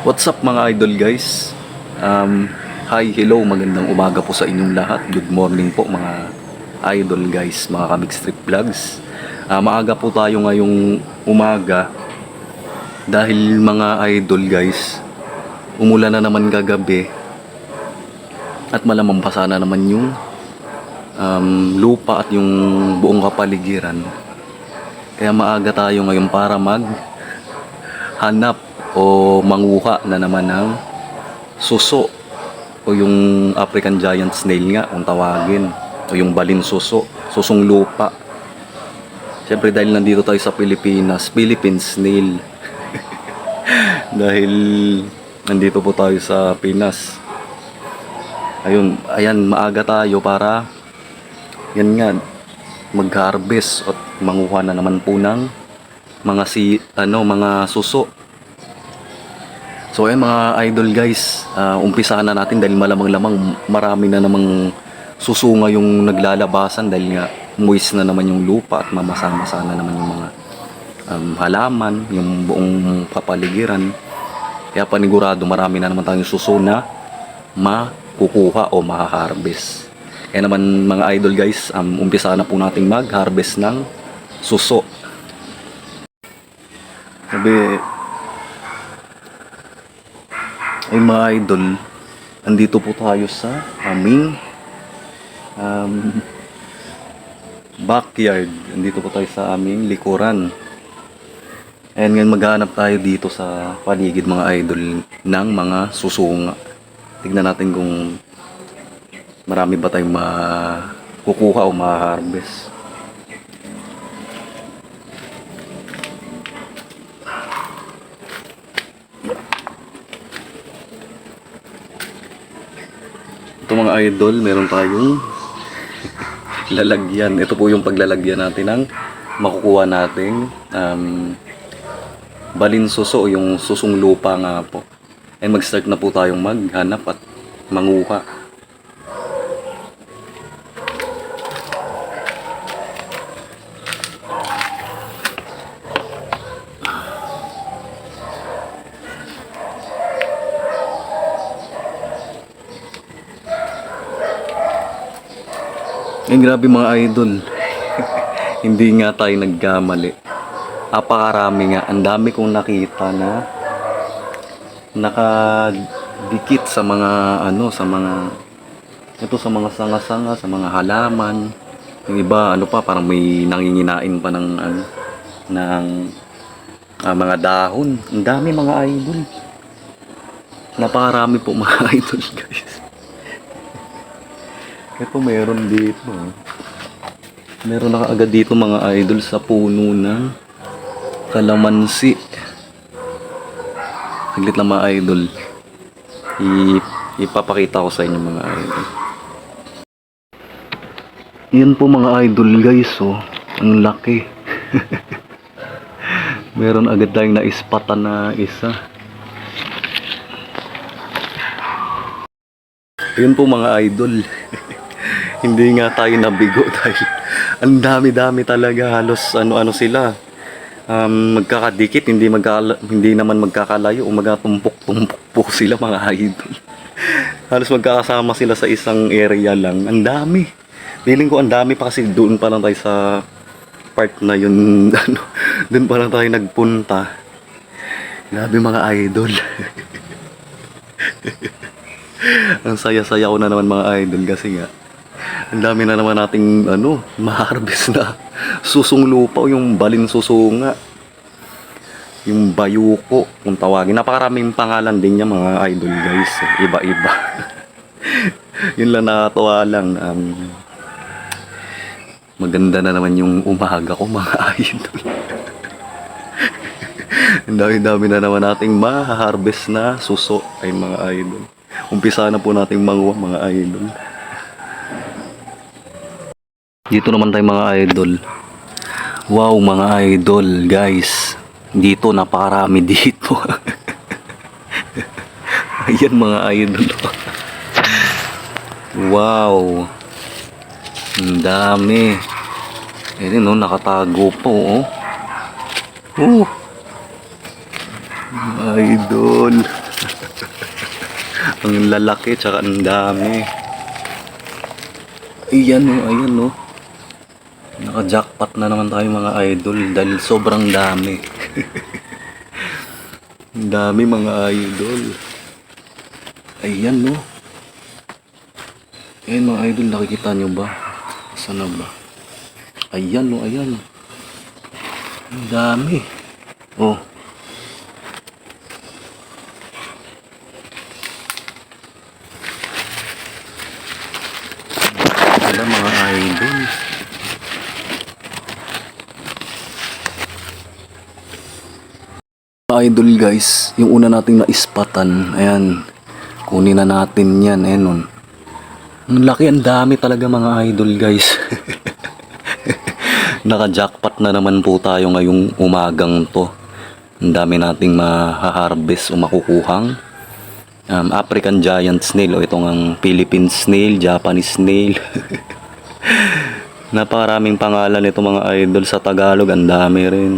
What's up mga idol guys? Hi, hello, magandang umaga po sa inyong lahat. Good morning po mga idol guys, mga Kamig Street Vlogs. Maaga po tayo ngayong umaga dahil mga idol guys, umulan na naman kagabi at malamang basa na naman yung lupa at yung buong kapaligiran. Kaya maaga tayo ngayon para maghanap o manguha na naman ng suso o yung African giant snail nga kung tawagin, o yung balin suso, susong lupa. Siyempre dahil nandito tayo sa Pilipinas, Philippine snail. Dahil nandito po tayo sa Pinas. Ayan, maaga tayo para yan nga mag-harvest at manguha na naman po ng mga suso. So ayan mga idol guys, umpisahan na natin dahil malamang-lamang marami na namang susunga yung naglalabasan dahil nga moist na naman yung lupa at mamasa-masa na naman yung mga halaman, yung buong kapaligiran. Kaya panigurado marami na naman tayong suso na makukuha o ma-harvest. Kaya naman mga idol guys, umpisahan na po natin mag-harvest ng suso. Ay mga idol, andito po tayo sa aming backyard. Andito po tayo sa aming likuran. And ngayon maghahanap tayo dito sa paligid mga idol ng mga susunga. Tignan natin kung marami ba tayong makukuha o ma-harvest. Ito mga idol, meron tayong lalagyan. Ito po yung paglalagyan natin ng makukuha nating balin suso o yung susong lupa nga po. And mag-start na po tayong maghanap at manguha. Grabe mga idol. Hindi nga tayo nagkamali. Napakarami nga. Ang dami kong nakita na nakadikit sa mga sa mga sanga-sanga, sa mga halaman. Yung iba parang may nanginginain pa ng mga dahon. Ang dami mga idol. Napakarami po mga idol guys. Ito meron dito. Meron na kaagad dito mga idol sa puno ng kalamansi. Saglit lang mga idol. Ipapakita ko sa inyo mga idol. Yan po mga idol guys, oh. Ang laki. Meron agad tayong naispatan na isa. Yun po mga idol. Hindi nga tayo nabigo dahil ang dami-dami talaga, halos sila magkakadikit, hindi naman magkakalayo o magkatumpok-tumpok po sila mga idol. Halos magkakasama sila sa isang area lang. Ang dami. Feeling ko ang dami pa kasi doon pa lang tayo sa part na yun. Doon pa lang tayo nagpunta. Grabe mga idol. Ang saya-saya ko na naman mga idol kasi nga ang dami na naman nating ma-harvest na susong lupa o yung balin susunga, yung bayuko kung tawagin. Napakaraming pangalan din niya mga idol guys, iba-iba. Yun lang, nakakatawa lang. Maganda na naman yung umaga ko mga idol. Ang dami-dami na naman nating ma-harvest na suso ay mga idol. Umpisa na po nating manguha mga idol. Dito naman tayo mga idol. Wow mga idol guys. Dito napakarami dito. Ayan mga idol. Wow. Ang dami. Ayan nakatago po oh. Idol. Ang lalaki, tsaka ang dami. Ayan o, ayan o. Naka-jackpot na naman tayo mga idol dahil sobrang dami. Ang dami mga idol. Ayan o. Ayan mga idol, nakikita nyo ba? Saan na ba? Ayan o, ayan. Ang dami. Oh. Wala mga idol. Idol guys, yung una nating naispatan, ayan, kunin na natin yan, ayan nun. Ang laki, ang dami talaga mga idol guys. Naka-jackpot na naman po tayo ngayong umagang to. Ang dami nating maha-harvest o makukuhang African giant snail o itong ang Philippine snail, Japanese snail. Napakaraming pangalan nito mga idol sa Tagalog, ang dami rin.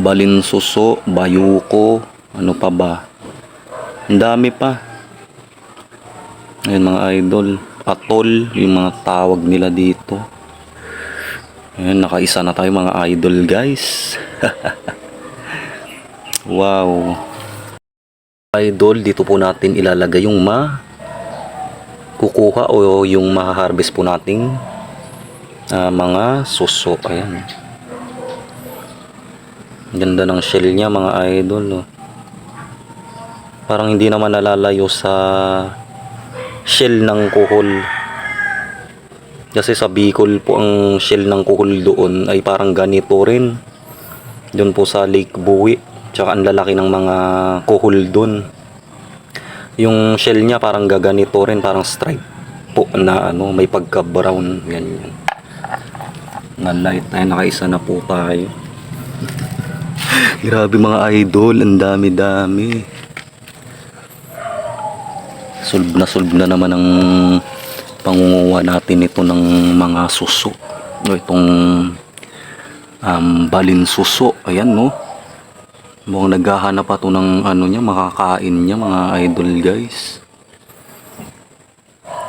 Balinsuso, bayuko, ano pa ba? Ang dami pa. Ayun mga idol, atol, yung mga tawag nila dito. Ayun, nakaisa na tayo mga idol guys. Wow. Idol, dito po natin ilalagay yung kukuha o yung ma-harvest po nating mga suso. Ayan. Ganda ng shell niya mga idol. Oh. Parang hindi naman nalalayo sa shell ng kuhol. Kasi sa Bicol po ang shell ng kuhol doon ay parang ganito rin. Doon po sa Lake Buwi. Tsaka ang lalaki ng mga kuhol doon. Yung shell niya parang gaganito rin, parang stripe po na ano, may pagka-brown ganyan. Na light ay nakaisa na po tayo. Grabe mga idol, ang dami-dami. Solve na naman ang pangunguha natin ito ng mga suso. O itong balinsuso. Ayan no. Mukhang naghahanap pa ito ng ano niya, makakain niya mga idol guys.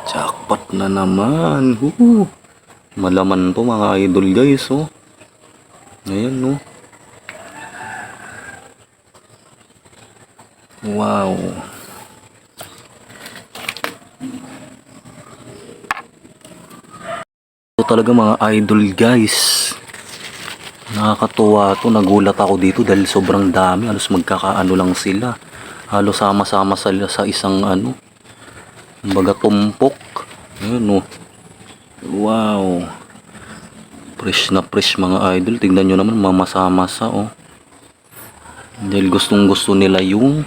Jackpot na naman. Malaman to mga idol guys. Oh. Ayan no. Wow. Ito talaga mga idol guys. Nakakatuwa to. Nagulat ako dito dahil sobrang dami. Halos magkakaano lang sila. Halos sama-sama sila sa isang ano. Kumbaga tumpok. Ayan o. Wow. Fresh na fresh mga idol. Tignan nyo naman mamasa-masa o. Dahil gustong gusto nila yung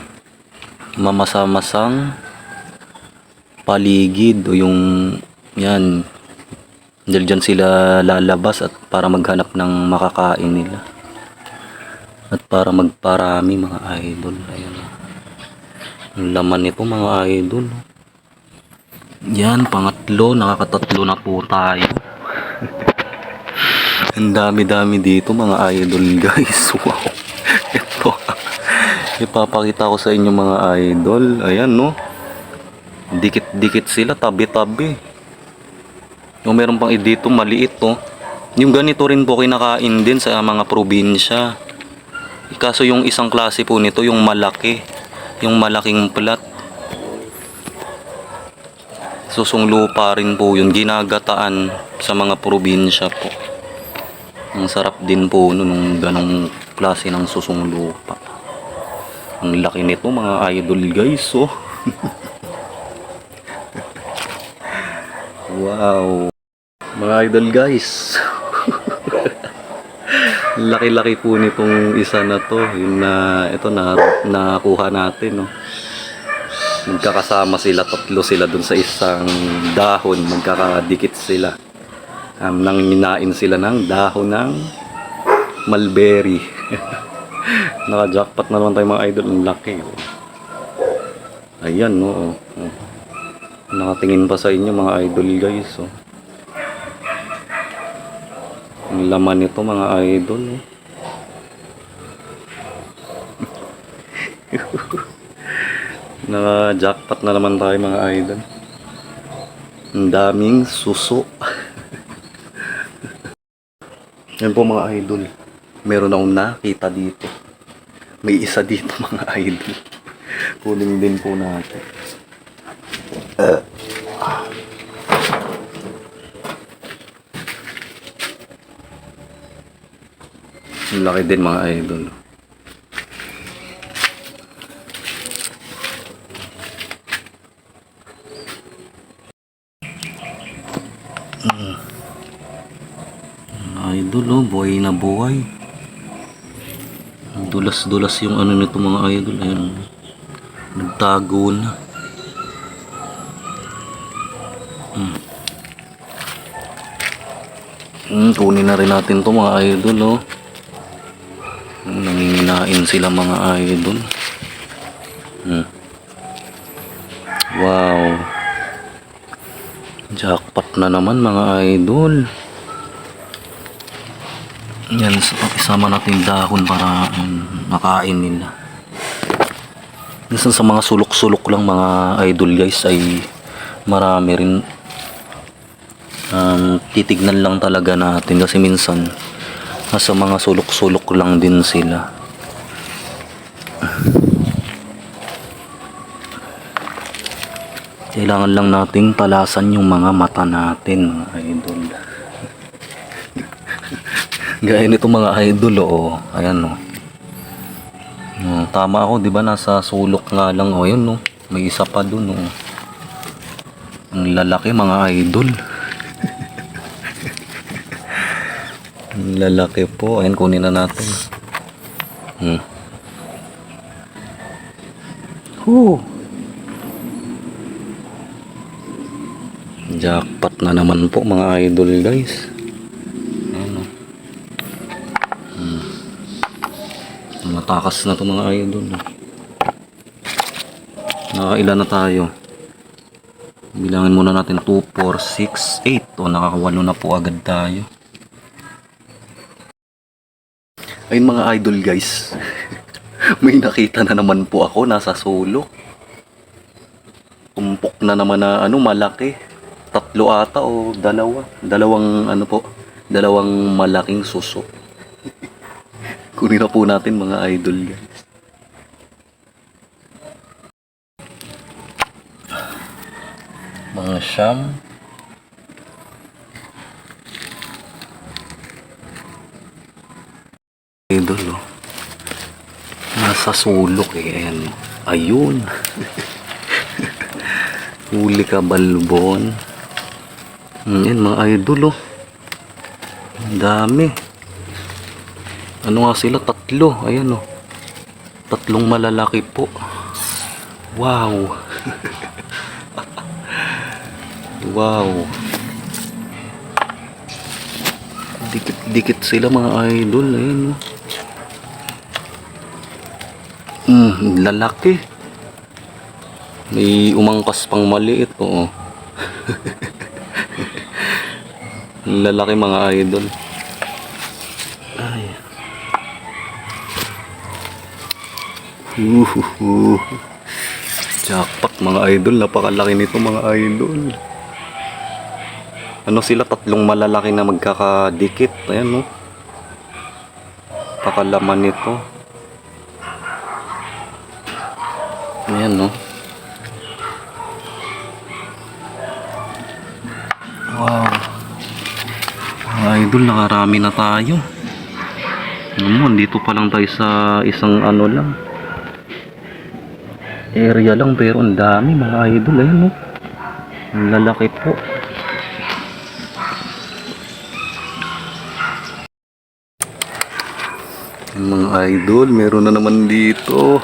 mamasa-masang paligid o yung yan. Dahil dyan sila lalabas at para maghanap ng makakain nila. At para magparami mga idol. Ayan. Ang laman nito mga idol. Yan, pangatlo. Nakakatatlo na po tayo. Ang dami-dami dito mga idol guys. Wow. Ito. Ipapakita ko sa inyo mga idol. Ayan no. Dikit-dikit sila, tabi-tabi. Yung meron pang dito maliit to. Yung ganito rin po kinakain din sa mga probinsya. Kaso yung isang klase po nito, yung malaki. Yung malaking plat. Susong lupa rin po yun. Ginagataan sa mga probinsya po. Ang sarap din po nung ganong klase ng susong lupa. Ang laki nito mga idol guys. Oh. Wow. Mga idol guys. Laki-laki po nitong isa na to. Yung na ito na nakuha natin no. Magkakasama sila, tatlo sila dun sa isang dahon, magkakadikit sila. Nang minain sila ng dahon ng mulberry. Naka-jackpot na naman tayo mga idol, ang laki. Oh. Ayan no. Oh. Nakatingin pa sa inyo mga idol guys. Oh. Ang laman nito mga idol. Oh. Na-jackpot na naman tayo mga idol. Ang daming suso. Yan po mga idol. Meron akong nakita dito. May isa dito mga idol. Kunin din po natin. Ang laki din mga idol. Idol oh, buhay na buhay. Dulas-dulas yung ano nito mga idol. Ayan. Nagtago na. Kunin na rin natin to mga idol oh. Nanginginain sila mga idol. Wow. Jackpot na naman mga idol. Yan, isama natin dahon para makain nila. Minsan sa mga sulok-sulok lang mga idol guys ay marami rin. Titignan lang talaga natin kasi minsan sa mga sulok-sulok lang din sila. Kailangan lang nating talasan yung mga mata natin mga idol. Gaya nito mga idol oh. Ayan oh. Tama ako, 'di ba? Nasa sulok nga lang oh. Ayun oh. May isa pa doon oh. Ang lalaki mga idol. Ang lalaki po. Ayan, kunin na natin. Jackpot na naman po mga idol guys. Matakas na to mga idol. Nakailan na tayo? Bilangin muna natin 2, 4, 6, 8. O nakakawalo na po agad tayo. Ayun mga idol guys. May nakita na naman po ako nasa sulok. Tumpok na naman na malaki. 3 ata o 2. Dalawang dalawang malaking suso. Kunin na po natin mga idol guys. Mga siyam. Idol oh. Nasa sulok eh. Ayan. Ayun. Huli ka balbon. Yan mga idol oh. Ang dami. Ano nga sila? 3. Ayan oh. 3 malalaki po. Wow. Wow. Dikit-dikit sila mga idol. Ayan oh. Lalaki. May umangkas pang maliit oh. Lalaki mga idol. Ay. Jackpot mga idol. Napakalaki nito mga idol. Ano sila? 3 malalaki na magkakadikit. Ayan oh. Pakalaman nito. Ayan oh. Wow. Mga idol, nakarami na tayo. Dito pa lang tayo sa isang lang. Area lang pero ang dami mga idol. Ayan oh. Ang lalaki po. Mga idol, meron na naman dito.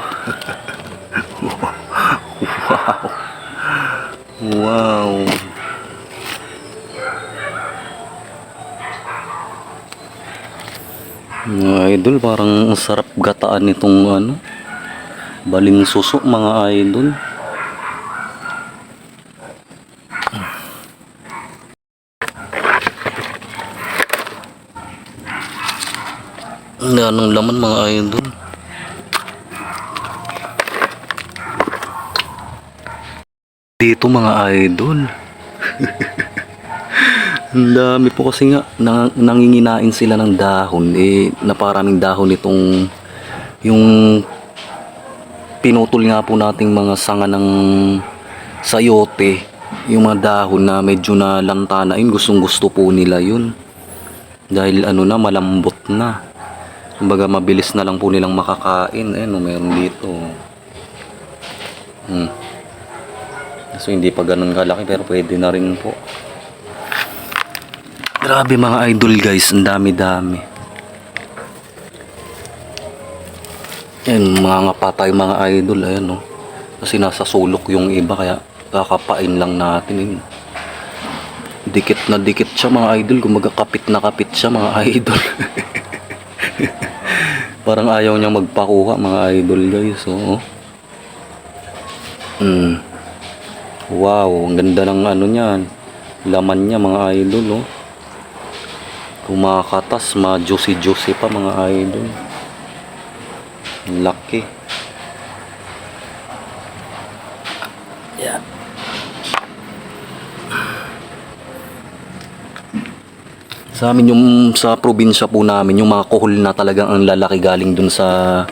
Wow. Wow. Mga idol, parang sarap gataan nitong baling suso mga idol. Anong laman mga idol. dito mga idol. Ang dami po kasi nga nanginginain sila ng dahon. Naparaming dahon itong yung pinutol nga po nating mga sanga ng sayote. Yung mga dahon na medyo na lantanain, gustong gusto po nila yun. Dahil malambot na. Kumbaga mabilis na lang po nilang makakain. Meron dito. So hindi pa ganun kalaki pero pwede na rin po. Grabe mga idol guys, ang dami-dami. Mga ngapa tayo mga idol, kasi nasa sulok yung iba kaya kakapain lang natin. Dikit na dikit siya mga idol, kumaga kapit na kapit siya mga idol. Parang ayaw niya magpakuha mga idol guys. Wow, ang ganda ng niyan. Laman niya mga idol. Kumakatas, ma-juicy pa mga idol. Laki. Yeah. Sa amin sa probinsya po namin, yung mga kuhol na talagang ang lalaki galing dun sa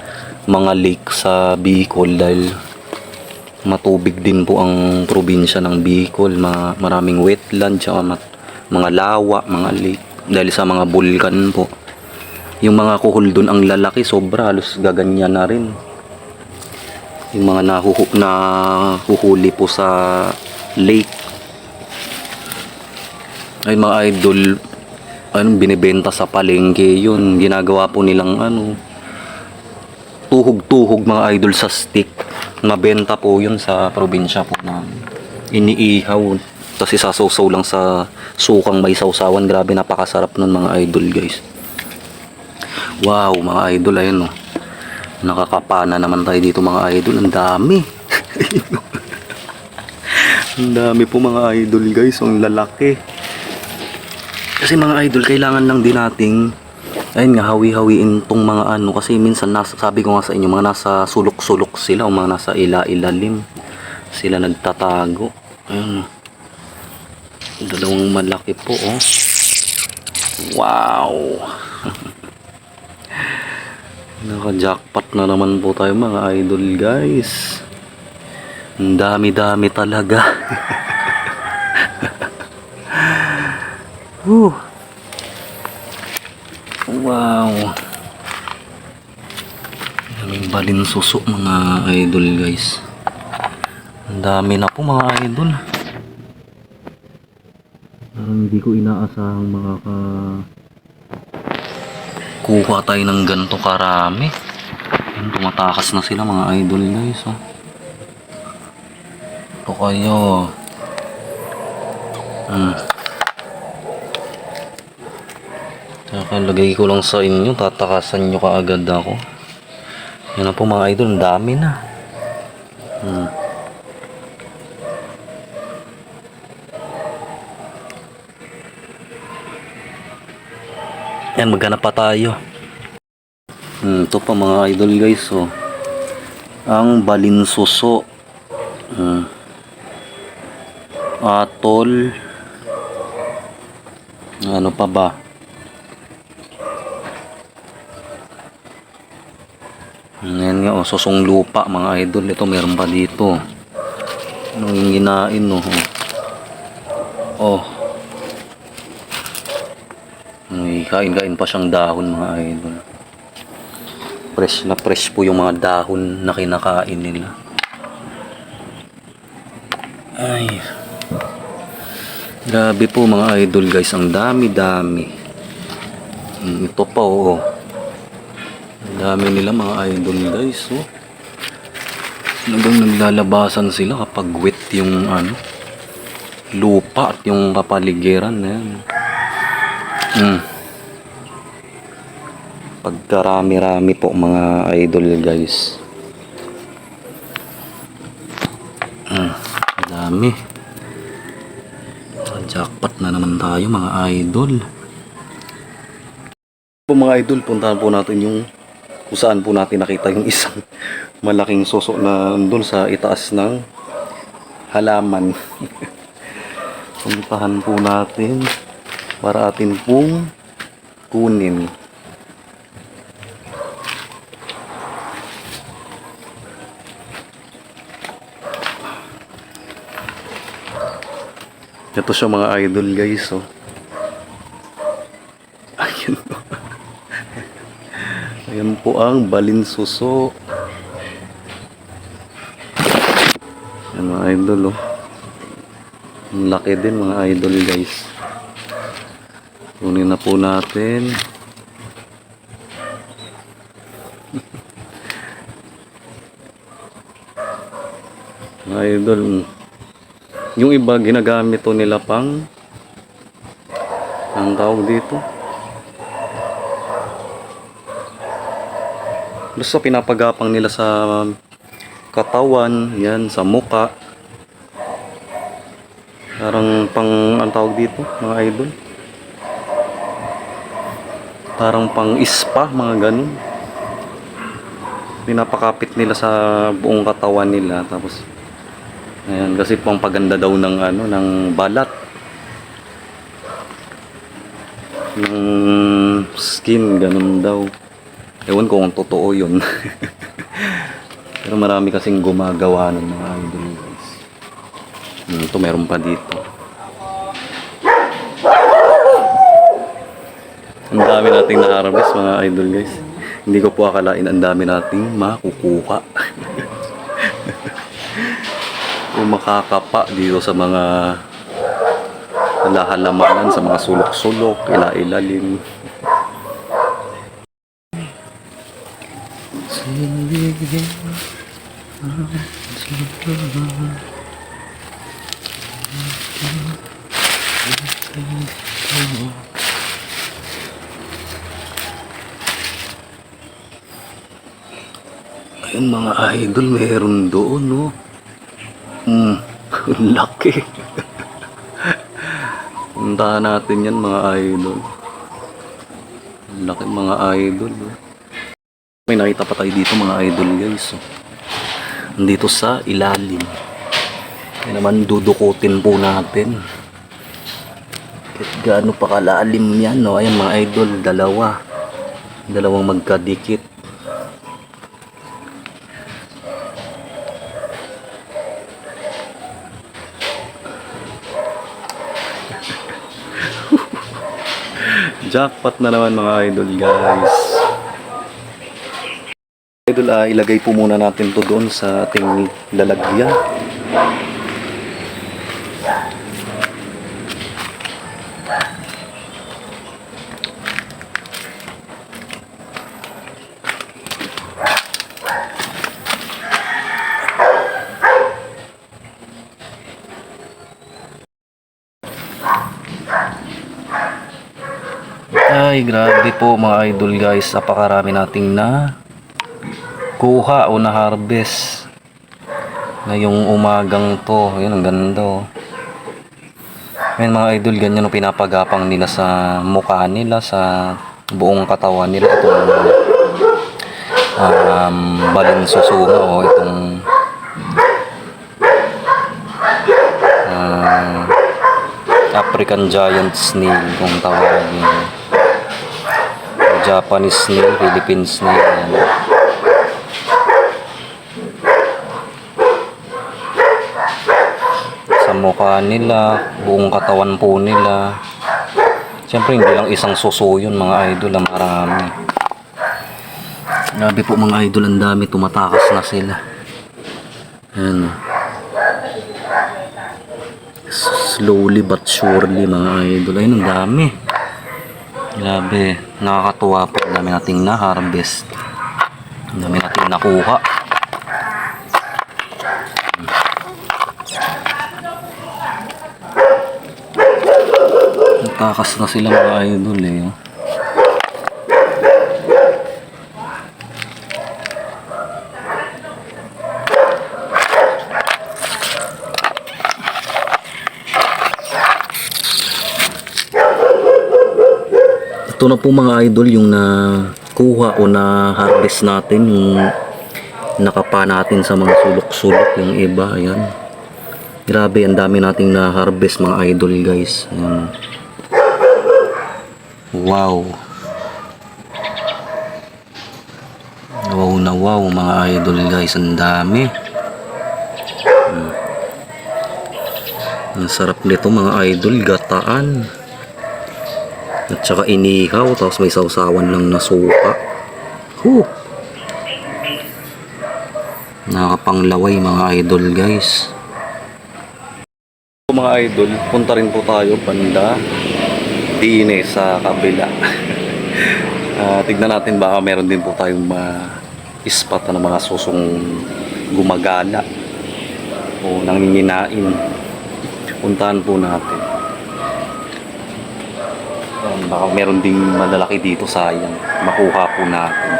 mga lake sa Bicol dahil matubig din po ang probinsya ng Bicol, maraming wetland, mga lawa, mga lake dahil sa mga bulkan po. Yung mga kuhol dun ang lalaki, sobra, halos gaganyan na rin. Yung mga nahuhuli po sa lake. Ay mga idol, binibenta sa palengke yun. Ginagawa po nilang tuhog-tuhog mga idol sa stick. Mabenta po yun sa probinsya po namin. Iniihaw. Tapos isasawsaw lang sa sukang may sawsawan. Grabe, napakasarap nun mga idol guys. Wow mga idol, nakakapana naman tayo dito mga idol. Ang dami. Ang dami po mga idol guys. Ang lalaki. Kasi mga idol, kailangan lang din nating hawi-hawiin tong mga kasi minsan sabi ko nga sa inyo, mga nasa sulok-sulok sila o mga nasa ilalim sila nagtatago. Dalawang malaki po Wow. Naka-jackpot na naman po tayo mga idol guys. Ang dami-dami talaga. Wow. Daming balinsuso mga idol guys. Ang dami na po mga idol. Parang hindi ko inaasahang kuha tayo ng ganito karami. Tumatakas na sila mga idol guys. Ito kayo. Nakalagay ko lang sa inyo, tatakasan nyo kaagad ako. Yan na po mga idol, ang dami na. Yan, maghanap pa tayo. Ito pa mga idol guys, ang balinsuso. Atol. Ano pa ba? Yan nga, susong lupa mga idol. Ito meron pa dito. Anong ginain may kain-kain pa siyang dahon mga idol. Fresh na fresh po yung mga dahon na kinakain nila. Ay, grabe po mga idol guys, ang dami-dami. Ito pa ang dami nila mga idol guys. Talagang naglalabasan sila kapag wet yung lupa at yung kapaligiran na yan. Pagkarami-rami po mga idol guys. Dami. Jackpot na naman tayo mga idol. Po mga idol, puntahan po natin yung kung saan po natin nakita yung isang malaking suso na doon sa itaas ng halaman. Puntahan po natin para atin pong kunin. Ito siya mga idol guys, oh. Ayan po. Ayan po ang balinsuso. Ayan mga idol, oh. Ang laki din mga idol guys. Kunin na po natin. Mga idol, yung iba ginagamit to nila pang ang tawag dito, basta pinapagapang nila sa katawan, yan, sa muka. Parang pang ang tawag dito mga idol, parang pang spa, mga ganun. Pinapakapit nila sa buong katawan nila, tapos ayan, kasi pang paganda daw ng ano, ng balat, ng skin, ganun daw. Ewan ko kung totoo yun. Pero marami kasing gumagawa ng mga idol guys. Ito meron pa dito. Ang dami nating na-harvest mga idol guys. Hindi ko po akalain ang dami nating makukuha. Kung makakapa dito sa mga halamanan, sa mga sulok-sulok, ila-ilalim. Ayun mga idol, meron doon, no? Laki. Puntahan natin yan mga idol. Laki mga idol, no? May nakita pa tayo dito mga idol guys, oh. Nandito sa ilalim. Yan naman, dudukutin po natin. Kahit gaano pa kalalim yan, no? Ayan mga idol, dalawang magkadikit. Jackpot na naman mga idol guys. Idol, ilagay po muna natin to doon sa ating lalagyan. Ay, grabe po mga idol guys. Napakarami nating na kuha o na harvest ngayong umagang to. Ayun, ang ganda, oh. Ayun mga idol, ganyan ang pinapagapang nila sa mukha nila, sa buong katawan nila. Itong balinsusunga, o itong African giant snail kung tawagin. Japanese snail, Philippine snail. Sa mukha nila, buong katawan po nila. Siyempre hindi lang isang suso yun mga idol, marami. Grabe po mga idol, ang dami, tumatakas na sila. Ayan. Slowly but surely mga idol. Ayun, ang dami. Grabe, nakakatuwa po. Ang dami nating na-harvest. Ang dami nating nakuha. Natakas na sila mga idol, eh. Ito na po mga idol yung nakuha o na harvest natin, yung nakapa natin sa mga sulok-sulok, yung iba, ayan. Grabe, ang dami nating na-harvest mga idol guys. Ayan. Wow. Wow na wow mga idol guys, ang dami. Ang sarap nito mga idol, gataan. At saka inihaw, tapos may sausawan lang na suka. Nakapanglaway mga idol guys. Mga idol, punta rin po tayo banda Dine sa kabila. Tignan natin baka meron din po tayong ma-spot na mga susong gumagala o nanginginain. Puntahan po natin. Baka meron ding malalaki dito, sayang makuha po natin.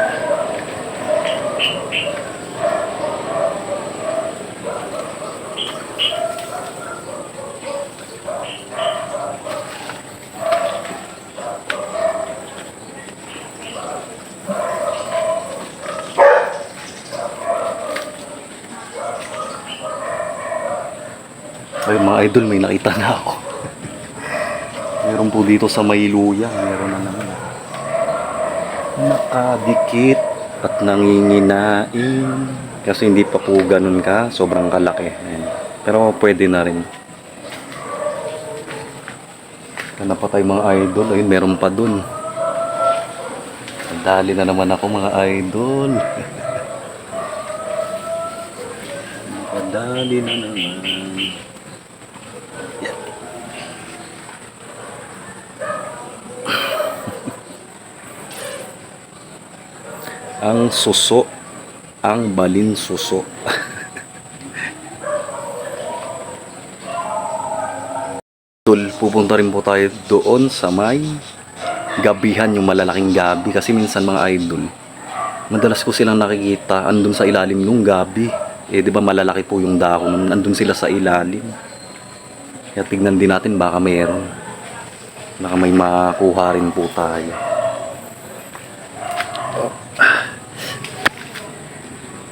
Ay mga idol, may nakita na ako. Meron po dito sa Mayluya, meron na naman. Nakadikit at nanginginain. Kasi hindi pa po ganun ka, sobrang kalaki. Ayan. Pero pwede na rin. Hanap pa tayo mga idol. Ayun, meron pa dun. Dali na naman ako mga idol. Dali na naman. Ang suso, ang balin suso. Pupunta rin po tayo doon sa may gabihan, yung malalaking gabi. Kasi minsan mga idol, madalas ko silang nakikita andun sa ilalim ng gabi. Eh di ba malalaki po yung dahon, andun sila sa ilalim. Kaya tignan din natin baka meron. Baka may makuha rin po tayo.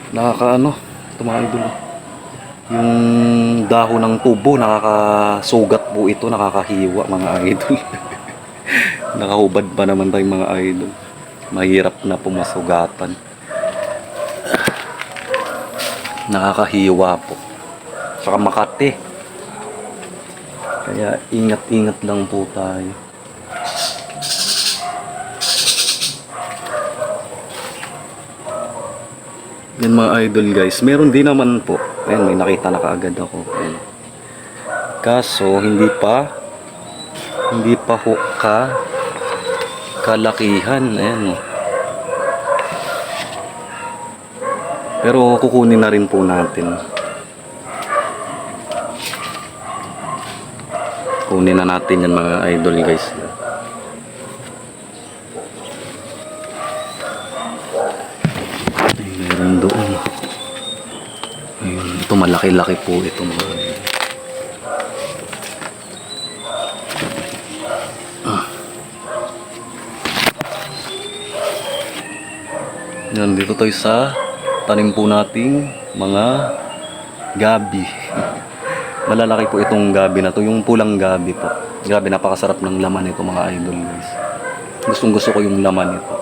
Nakakaano, ito mga idol. Yung dahon ng tubo, nakakasugat po ito, nakakahiwa mga idol. Nakahubad pa naman tayong mga idol. Mahirap na pumasugatan. Nakakahiwa po. Saka makati. Kaya ingat-ingat lang po tayo. Yan mga idol guys, meron din naman po. Ayan, may nakita na kaagad ako. Ayan. Kaso hindi pa ho kalakihan. Ayan. Pero kukunin na rin po natin. Kunin na natin yan mga idol guys. Meron doon. Ayun, ito malaki-laki po ito mga yan, dito tayo sa tanim po nating mga gabi. Malalaki po itong gabi na to, yung pulang gabi po. Grabe, napakasarap ng laman nito mga idol guys. Gustong gusto ko yung laman nito.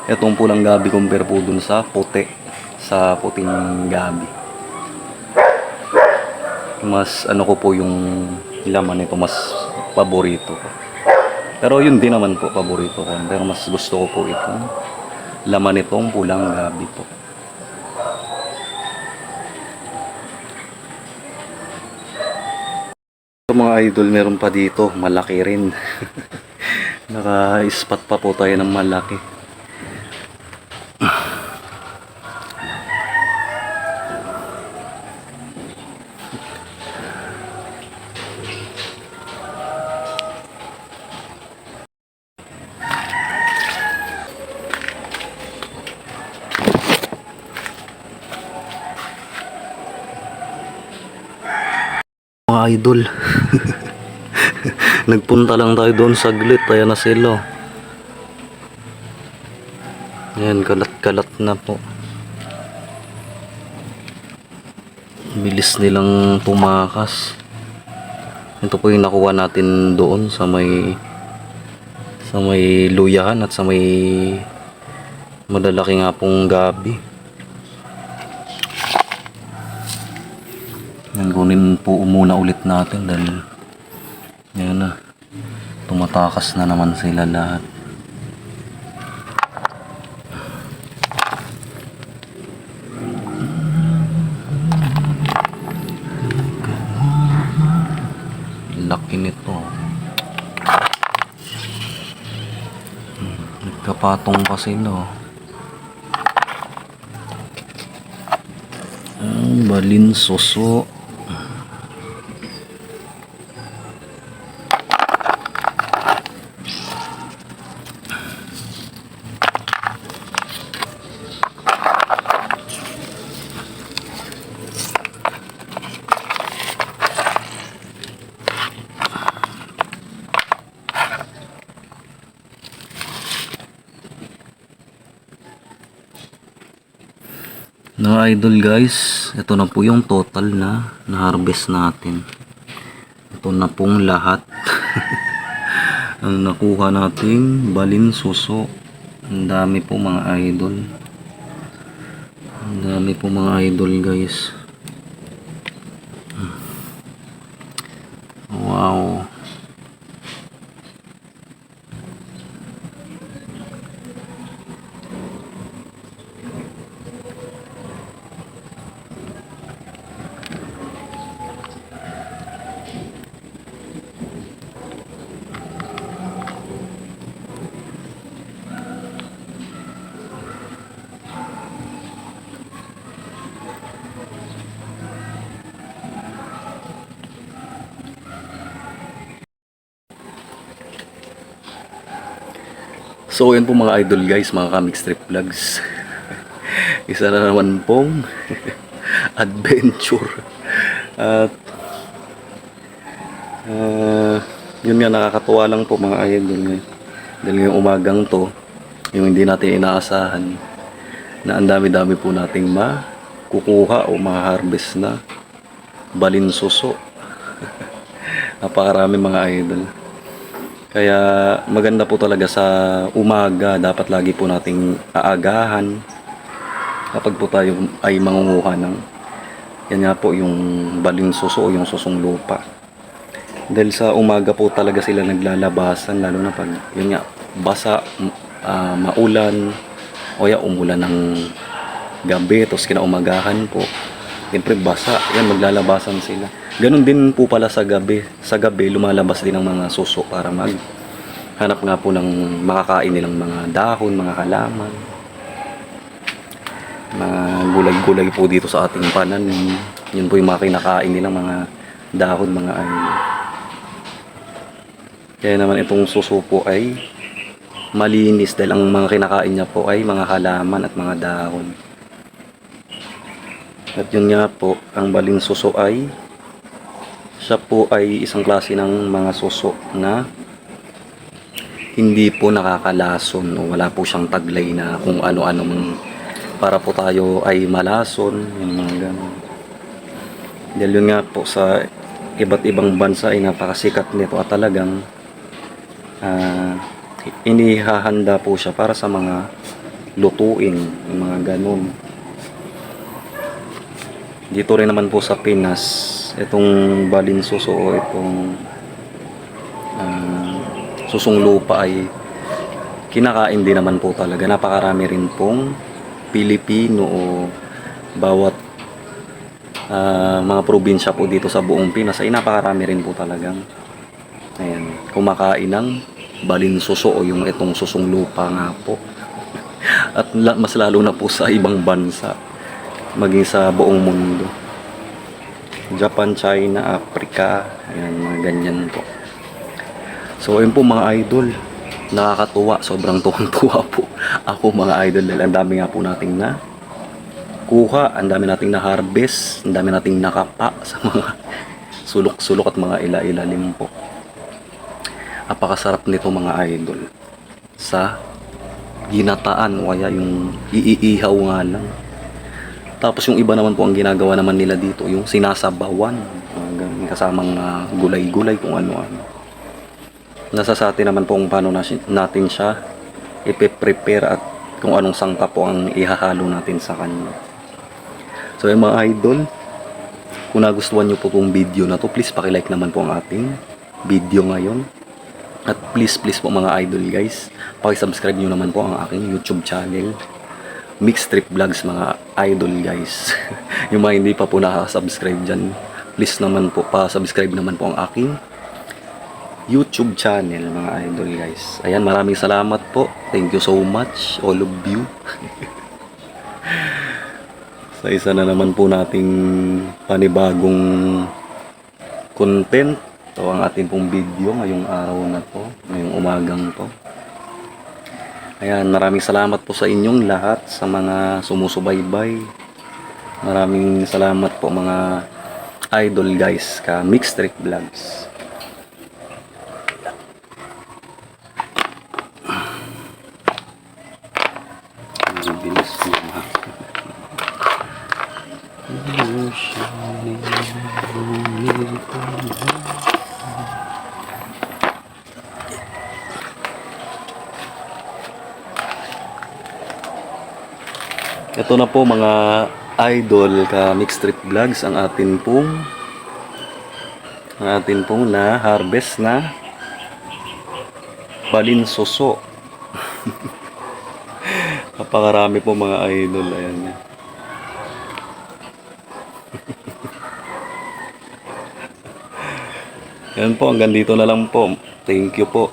Itong pulang gabi compare po dun sa puti, sa puting gabi. Mas ano ko po yung laman nito, mas paborito ko. Pero yun din naman po paborito ko. Pero mas gusto ko po itong laman nitong pulang gabi po. So, mga idol, meron pa dito, malaki rin. Naka-spot pa po tayo ng malaki. Mga idol. Nagpunta lang tayo doon saglit, ayan na sila. Ayan, kalat-kalat na po. Bilis nilang tumakas. Ito po yung nakuha natin doon sa may luyahan at sa may madalaki nga pong gabi. Yan, kunin po muna ulit natin dahil yan na, tumatakas na naman sila lahat. Laki nito. Nagkapatong pa sila. Balinsuso. Na idol guys, ito na po yung total na harvest natin. Ito na pong lahat. Ang nakuha nating balinsuso. Ang dami po mga idol. Ang dami po mga idol guys. Wow. So yan po mga idol guys, mga comic strip vlogs. Isa na naman pong adventure. At yun nga, nakakatuwa lang po mga idol. Dahil yung umagang to, yung hindi natin inaasahan, na ang dami-dami po nating makukuha o ma-harvest na balinsuso. Napakarami mga idol. Kaya maganda po talaga sa umaga, dapat lagi po nating aagahan kapag po tayo ay mangunguha ng yan nga po yung balinsuso o yung susong lupa. Dahil sa umaga po talaga sila naglalabasan, lalo na pag yun nga, basa, maulan o ya umulan ng gabi, tapos kinaumagahan po, siyempre basa, yan, maglalabasan sila. Ganon din po pala sa gabi. Sa gabi, lumalabas din ang mga suso para maghanap nga po ng makakain nilang mga dahon, mga halaman. Mga gulay-gulay po dito sa ating pananim. Yun po yung mga kinakain nilang mga dahon, mga ano. Kaya naman itong suso po ay malinis dahil ang mga kinakain niya po ay mga halaman at mga dahon. At yun nga po, ang balinsuso ay siya po ay isang klase ng mga suso na hindi po nakakalason o wala po siyang taglay na kung ano-ano para po tayo ay malason, yung mga ganun. Dahil yun nga po sa iba't ibang bansa ay napakasikat nito at talagang inihahanda po siya para sa mga lutuin, yung mga ganun. Dito rin naman po sa Pinas, itong balinsuso o itong susong lupa ay kinakain din naman po talaga. Napakarami rin pong Pilipino o bawat mga probinsya po dito sa buong Pinas ay napakarami rin po talagang kumakain ng balinsuso o yung itong susong lupa nga po. At mas lalo na po sa ibang bansa, maging sa buong mundo. Japan, China, Africa, ayan, mga ganyan po. So ayun po mga idol, nakakatuwa, sobrang tuwang-tuwa po ako mga idol dahil ang dami nga po nating na kuha, ang dami nating na harvest, ang dami nating nakapa sa mga sulok-sulok at mga ila-ilalim po. Napakasarap nito mga idol sa ginataan o kaya yung iihaw nga lang. Tapos yung iba naman po ang ginagawa naman nila dito, yung sinasabawan, kasamang gulay-gulay kung ano-ano. Nasa sa atin naman po kung paano natin siya ipe-prepare at kung anong sangkap po ang ihahalo natin sa kanya. So yung mga idol, kung nagustuhan nyo po itong video na to, please pakilike naman po ang ating video ngayon. At please po mga idol guys, pakisubscribe nyo naman po ang aking YouTube channel, Mixed Trip Vlogs mga idol guys. Yung mga hindi pa po nakasubscribe dyan, please naman po pa-subscribe naman po ang aking YouTube channel mga idol guys. Ayan, maraming salamat po. Thank you so much all of you. Sa isa na naman po nating panibagong content. Ito ang ating pong video ngayong araw na to, ngayong umagang to. Ayan, maraming salamat po sa inyong lahat, sa mga sumusubaybay. Maraming salamat po mga idol guys ka Mixed Trip Vlogs. Ang bilis ko na. Ito na po mga idol ka Mixed Trip Vlogs ang atin pong na harvest na balinsuso. Napakarami po mga idol, ayan. Yan po, hanggang dito na lang po. Thank you po.